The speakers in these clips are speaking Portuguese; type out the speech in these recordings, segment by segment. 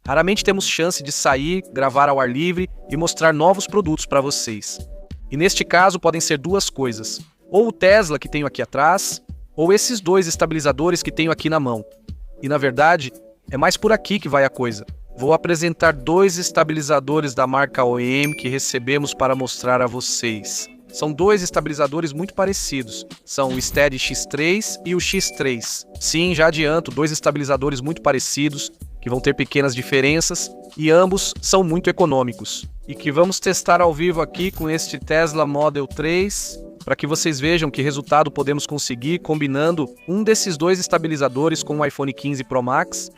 Raramente temos chance de sair, gravar ao ar livre e mostrar novos produtos para vocês. E neste caso podem ser duas coisas, ou o Tesla que tenho aqui atrás, ou esses dois estabilizadores que tenho aqui na mão. E na verdade, é mais por aqui que vai a coisa. Vou apresentar dois estabilizadores da marca OEM que recebemos para mostrar a vocês. São dois estabilizadores muito parecidos, são o Steady X3 e o X3. Sim, já adianto, dois estabilizadores muito parecidos, que vão ter pequenas diferenças, e ambos são muito econômicos. E que vamos testar ao vivo aqui com este Tesla Model 3, para que vocês vejam que resultado podemos conseguir combinando um desses dois estabilizadores com o iPhone 15 Pro Max.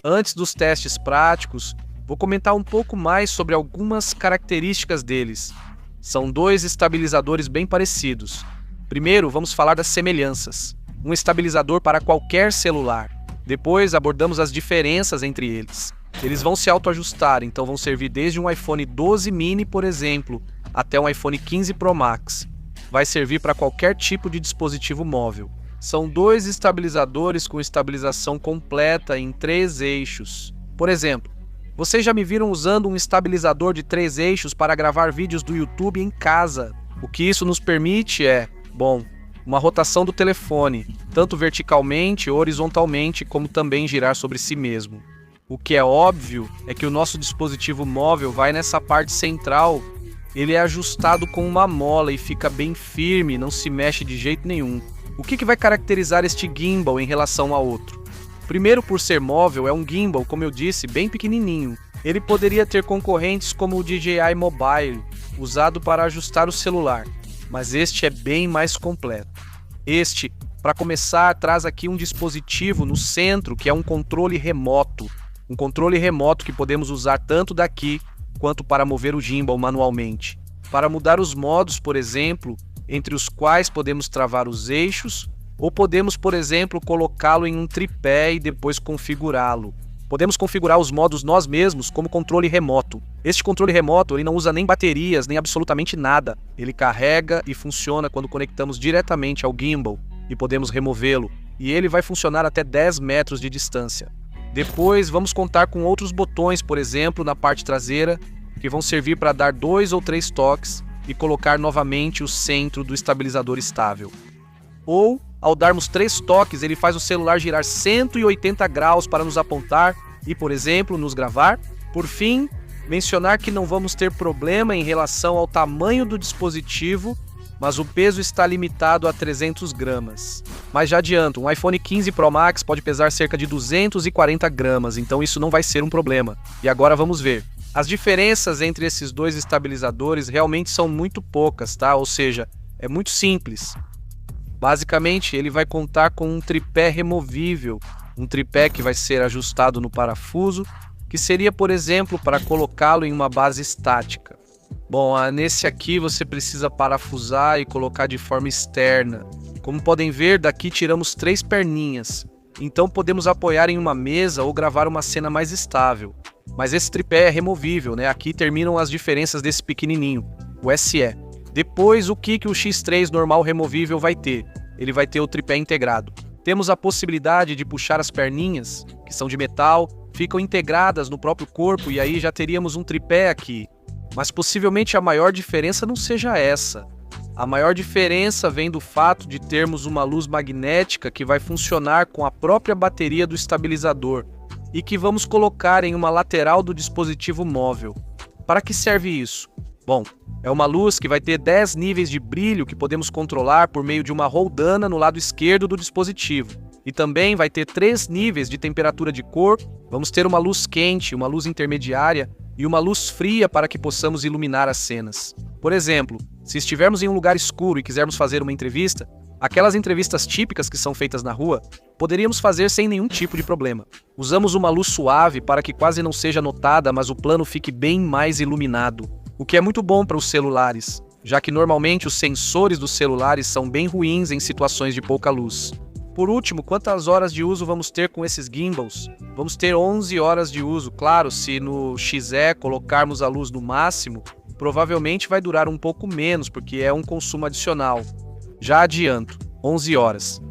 Antes dos testes práticos, vou comentar um pouco mais sobre algumas características deles. São dois estabilizadores bem parecidos. Primeiro, vamos falar das semelhanças. Um estabilizador para qualquer celular. Depois, abordamos as diferenças entre eles. Eles vão se autoajustar, então vão servir desde um iPhone 12 mini, por exemplo, até um iPhone 15 Pro Max. Vai servir para qualquer tipo de dispositivo móvel. São dois estabilizadores com estabilização completa em 3 eixos. Por exemplo, vocês já me viram usando um estabilizador de 3 eixos para gravar vídeos do YouTube em casa. O que isso nos permite é, uma rotação do telefone, tanto verticalmente ou horizontalmente, como também girar sobre si mesmo. O que é óbvio é que o nosso dispositivo móvel vai nessa parte central, ele é ajustado com uma mola e fica bem firme, não se mexe de jeito nenhum. O que vai caracterizar este gimbal em relação a outro? Primeiro, por ser móvel, é um gimbal, como eu disse, bem pequenininho. Ele poderia ter concorrentes como o DJI Mobile, usado para ajustar o celular, mas este é bem mais completo. Este, para começar, traz aqui um dispositivo no centro que é um controle remoto. Um controle remoto que podemos usar tanto daqui quanto para mover o gimbal manualmente. Para mudar os modos, por exemplo, entre os quais podemos travar os eixos, ou podemos, por exemplo, colocá-lo em um tripé e depois configurá-lo. Podemos configurar os modos nós mesmos como controle remoto. Este controle remoto ele não usa nem baterias, nem absolutamente nada. Ele carrega e funciona quando conectamos diretamente ao gimbal e podemos removê-lo. E ele vai funcionar até 10 metros de distância. Depois vamos contar com outros botões, por exemplo, na parte traseira, que vão servir para dar 2 ou 3 toques e colocar novamente o centro do estabilizador estável. Ou, ao darmos 3 toques, ele faz o celular girar 180 graus para nos apontar e, por exemplo, nos gravar. Por fim, mencionar que não vamos ter problema em relação ao tamanho do dispositivo, mas o peso está limitado a 300 gramas. Mas já adianto, um iPhone 15 Pro Max pode pesar cerca de 240 gramas, então isso não vai ser um problema. E agora vamos ver. As diferenças entre esses dois estabilizadores realmente são muito poucas, tá? Ou seja, é muito simples. Basicamente, ele vai contar com um tripé removível, um tripé que vai ser ajustado no parafuso, que seria, por exemplo, para colocá-lo em uma base estática. Nesse aqui você precisa parafusar e colocar de forma externa. Como podem ver, daqui tiramos 3 perninhas, então podemos apoiar em uma mesa ou gravar uma cena mais estável. Mas esse tripé é removível, né? Aqui terminam as diferenças desse pequenininho, o SE. Depois, o que o X3 normal removível vai ter? Ele vai ter o tripé integrado. Temos a possibilidade de puxar as perninhas, que são de metal, ficam integradas no próprio corpo e aí já teríamos um tripé aqui. Mas possivelmente a maior diferença não seja essa. A maior diferença vem do fato de termos uma luz magnética que vai funcionar com a própria bateria do estabilizador e que vamos colocar em uma lateral do dispositivo móvel. Para que serve isso? É uma luz que vai ter 10 níveis de brilho que podemos controlar por meio de uma roldana no lado esquerdo do dispositivo. E também vai ter 3 níveis de temperatura de cor. Vamos ter uma luz quente, uma luz intermediária e uma luz fria para que possamos iluminar as cenas. Por exemplo, se estivermos em um lugar escuro e quisermos fazer uma entrevista, aquelas entrevistas típicas que são feitas na rua, poderíamos fazer sem nenhum tipo de problema. Usamos uma luz suave para que quase não seja notada, mas o plano fique bem mais iluminado. O que é muito bom para os celulares, já que normalmente os sensores dos celulares são bem ruins em situações de pouca luz. Por último, quantas horas de uso vamos ter com esses gimbals? Vamos ter 11 horas de uso, claro, se no XE colocarmos a luz no máximo, provavelmente vai durar um pouco menos, porque é um consumo adicional. Já adianto, 11 horas.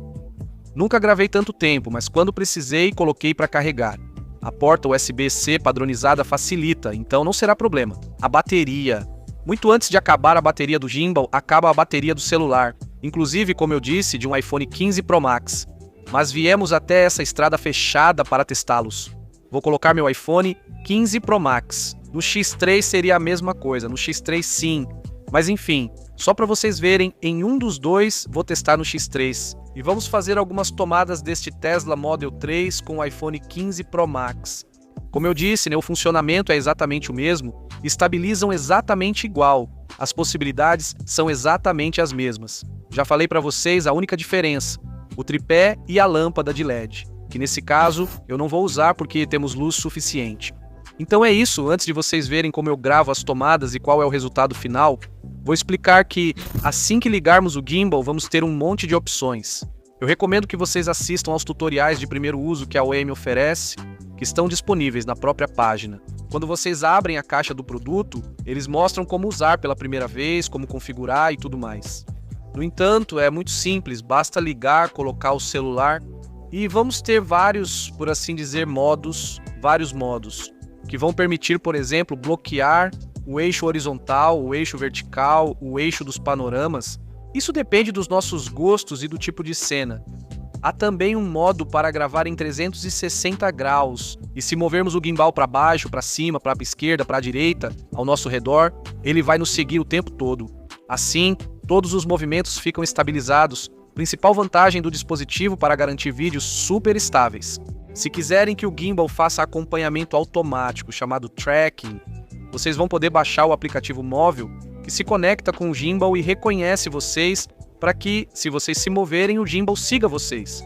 Nunca gravei tanto tempo, mas quando precisei, coloquei para carregar. A porta USB-C padronizada facilita, então não será problema. A bateria. Muito antes de acabar a bateria do gimbal, acaba a bateria do celular. Inclusive, como eu disse, de um iPhone 15 Pro Max. Mas viemos até essa estrada fechada para testá-los. Vou colocar meu iPhone 15 Pro Max. No X3 seria a mesma coisa, no X3 sim. Mas enfim, só para vocês verem, em um dos dois vou testar no X3. E vamos fazer algumas tomadas deste Tesla Model 3 com o iPhone 15 Pro Max. Como eu disse, o funcionamento é exatamente o mesmo, estabilizam exatamente igual. As possibilidades são exatamente as mesmas. Já falei para vocês a única diferença, o tripé e a lâmpada de LED, que nesse caso eu não vou usar porque temos luz suficiente. Então é isso, antes de vocês verem como eu gravo as tomadas e qual é o resultado final, vou explicar que assim que ligarmos o gimbal vamos ter um monte de opções. Eu recomendo que vocês assistam aos tutoriais de primeiro uso que a OEM oferece, que estão disponíveis na própria página. Quando vocês abrem a caixa do produto, eles mostram como usar pela primeira vez, como configurar e tudo mais. No entanto, é muito simples, basta ligar, colocar o celular e vamos ter vários, por assim dizer, vários modos, que vão permitir, por exemplo, bloquear o eixo horizontal, o eixo vertical, o eixo dos panoramas. Isso depende dos nossos gostos e do tipo de cena. Há também um modo para gravar em 360 graus, e se movermos o gimbal para baixo, para cima, para a esquerda, para a direita, ao nosso redor, ele vai nos seguir o tempo todo. Assim, todos os movimentos ficam estabilizados, principal vantagem do dispositivo para garantir vídeos super estáveis. Se quiserem que o gimbal faça acompanhamento automático, chamado tracking, vocês vão poder baixar o aplicativo móvel que se conecta com o gimbal e reconhece vocês para que, se vocês se moverem, o gimbal siga vocês.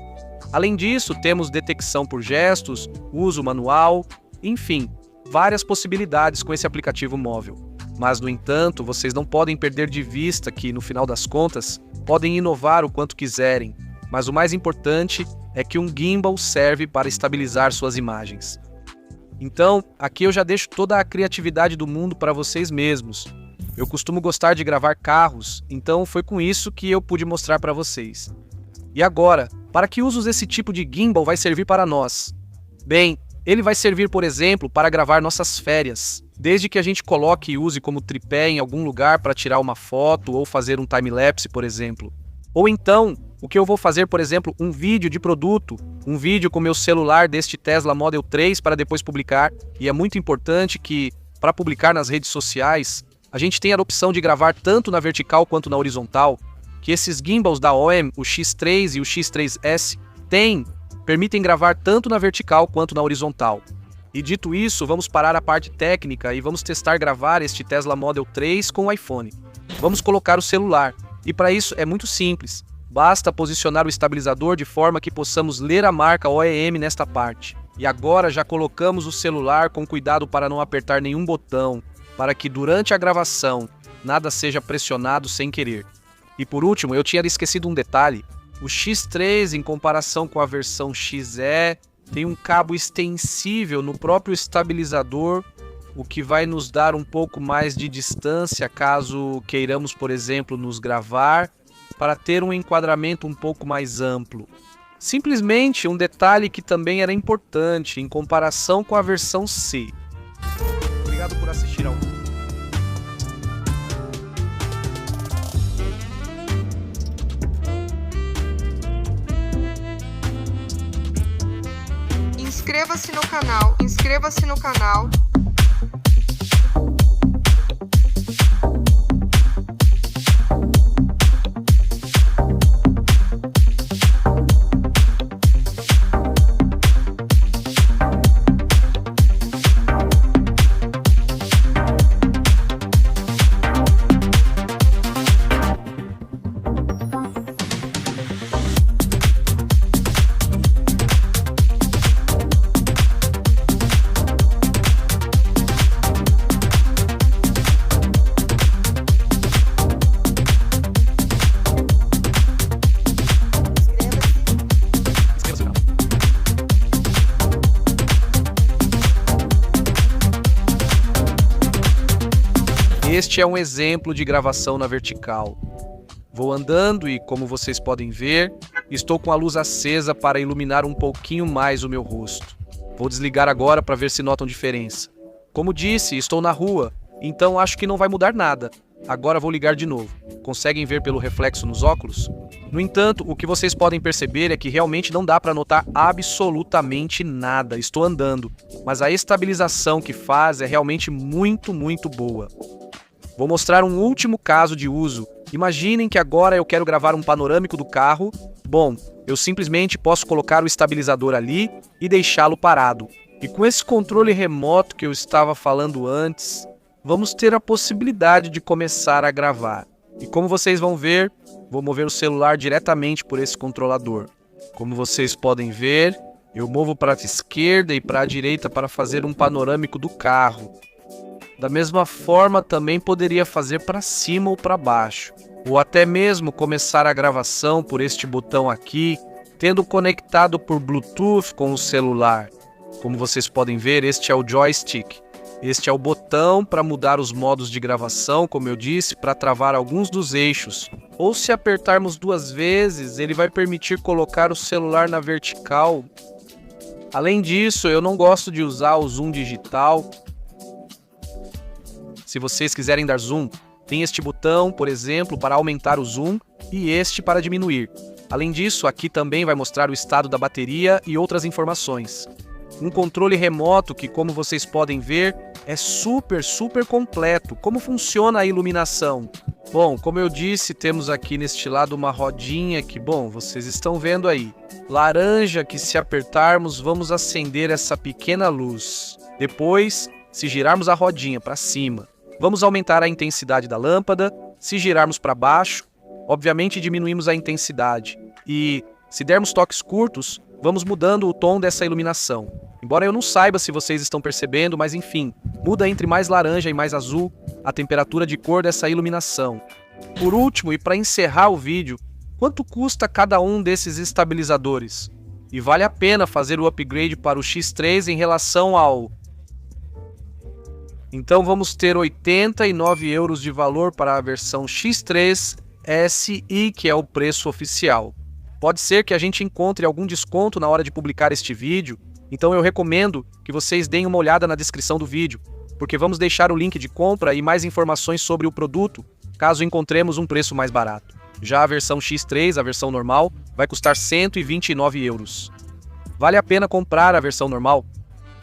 Além disso, temos detecção por gestos, uso manual, enfim, várias possibilidades com esse aplicativo móvel. Mas, no entanto, vocês não podem perder de vista que, no final das contas, podem inovar o quanto quiserem, mas o mais importante é que um gimbal serve para estabilizar suas imagens. Então, aqui eu já deixo toda a criatividade do mundo para vocês mesmos. Eu costumo gostar de gravar carros, então foi com isso que eu pude mostrar para vocês. E agora, para que usos esse tipo de gimbal vai servir para nós? Bem, ele vai servir, por exemplo, para gravar nossas férias, desde que a gente coloque e use como tripé em algum lugar para tirar uma foto ou fazer um time-lapse, por exemplo. Ou então, o que eu vou fazer, por exemplo, um vídeo de produto, um vídeo com meu celular deste Tesla Model 3 para depois publicar, e é muito importante que, para publicar nas redes sociais, a gente tem a opção de gravar tanto na vertical quanto na horizontal, que esses gimbals da OEM, o X3 e o X3S, permitem gravar tanto na vertical quanto na horizontal. E dito isso, vamos parar a parte técnica e vamos testar gravar este Tesla Model 3 com o iPhone. Vamos colocar o celular, e para isso é muito simples, basta posicionar o estabilizador de forma que possamos ler a marca OEM nesta parte. E agora já colocamos o celular com cuidado para não apertar nenhum botão, para que durante a gravação nada seja pressionado sem querer. E por último, eu tinha esquecido um detalhe. O X3, em comparação com a versão XE, tem um cabo extensível no próprio estabilizador, o que vai nos dar um pouco mais de distância caso queiramos, por exemplo, nos gravar, para ter um enquadramento um pouco mais amplo. Simplesmente um detalhe que também era importante em comparação com a versão C. Obrigado por assistir ao vídeo. Inscreva-se no canal. Este é um exemplo de gravação na vertical. Vou andando e, como vocês podem ver, estou com a luz acesa para iluminar um pouquinho mais o meu rosto. Vou desligar agora para ver se notam diferença. Como disse, estou na rua, então acho que não vai mudar nada. Agora vou ligar de novo. Conseguem ver pelo reflexo nos óculos? No entanto, o que vocês podem perceber é que realmente não dá para notar absolutamente nada. Estou andando, mas a estabilização que faz é realmente muito boa. Vou mostrar um último caso de uso. Imaginem que agora eu quero gravar um panorâmico do carro. Bom, eu simplesmente posso colocar o estabilizador ali e deixá-lo parado. E com esse controle remoto que eu estava falando antes, vamos ter a possibilidade de começar a gravar. E como vocês vão ver, vou mover o celular diretamente por esse controlador. Como vocês podem ver, eu movo para a esquerda e para a direita para fazer um panorâmico do carro. Da mesma forma, também poderia fazer para cima ou para baixo, ou até mesmo começar a gravação por este botão aqui, tendo conectado por Bluetooth com o celular. Como vocês podem ver, este é o joystick. Este é o botão para mudar os modos de gravação, como eu disse, para travar alguns dos eixos. Ou se apertarmos 2 vezes, ele vai permitir colocar o celular na vertical. Além disso, eu não gosto de usar o zoom digital. Se vocês quiserem dar zoom, tem este botão, por exemplo, para aumentar o zoom e este para diminuir. Além disso, aqui também vai mostrar o estado da bateria e outras informações. Um controle remoto que, como vocês podem ver, é super completo. Como funciona a iluminação? Bom, como eu disse, temos aqui neste lado uma rodinha que, bom, vocês estão vendo aí. Laranja que, se apertarmos, vamos acender essa pequena luz. Depois, se girarmos a rodinha para cima, vamos aumentar a intensidade da lâmpada. Se girarmos para baixo, obviamente diminuímos a intensidade. E, se dermos toques curtos, vamos mudando o tom dessa iluminação. Embora eu não saiba se vocês estão percebendo, mas enfim, muda entre mais laranja e mais azul a temperatura de cor dessa iluminação. Por último, e para encerrar o vídeo, quanto custa cada um desses estabilizadores? E vale a pena fazer o upgrade para o X3 em relação ao... Então vamos ter 89 € de valor para a versão X3 SI, que é o preço oficial. Pode ser que a gente encontre algum desconto na hora de publicar este vídeo, então eu recomendo que vocês deem uma olhada na descrição do vídeo, porque vamos deixar o link de compra e mais informações sobre o produto, caso encontremos um preço mais barato. Já a versão X3, a versão normal, vai custar 129 €. Vale a pena comprar a versão normal?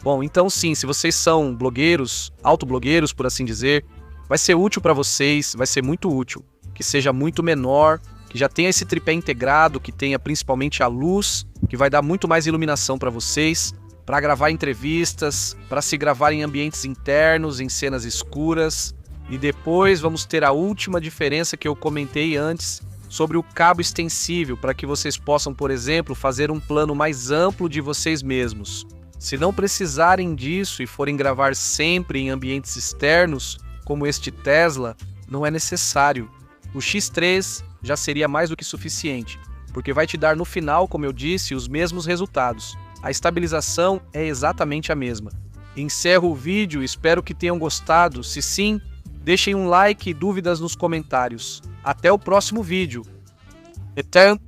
Bom, então sim, se vocês são blogueiros, autoblogueiros por assim dizer, vai ser útil para vocês, vai ser muito útil, que seja muito menor, que já tenha esse tripé integrado, que tenha principalmente a luz, que vai dar muito mais iluminação para vocês, para gravar entrevistas, para se gravar em ambientes internos, em cenas escuras. E depois vamos ter a última diferença que eu comentei antes, sobre o cabo extensível, para que vocês possam, por exemplo, fazer um plano mais amplo de vocês mesmos. Se não precisarem disso e forem gravar sempre em ambientes externos, como este Tesla, não é necessário. O X3 já seria mais do que suficiente, porque vai te dar no final, como eu disse, os mesmos resultados. A estabilização é exatamente a mesma. Encerro o vídeo, espero que tenham gostado. Se sim, deixem um like e dúvidas nos comentários. Até o próximo vídeo. Até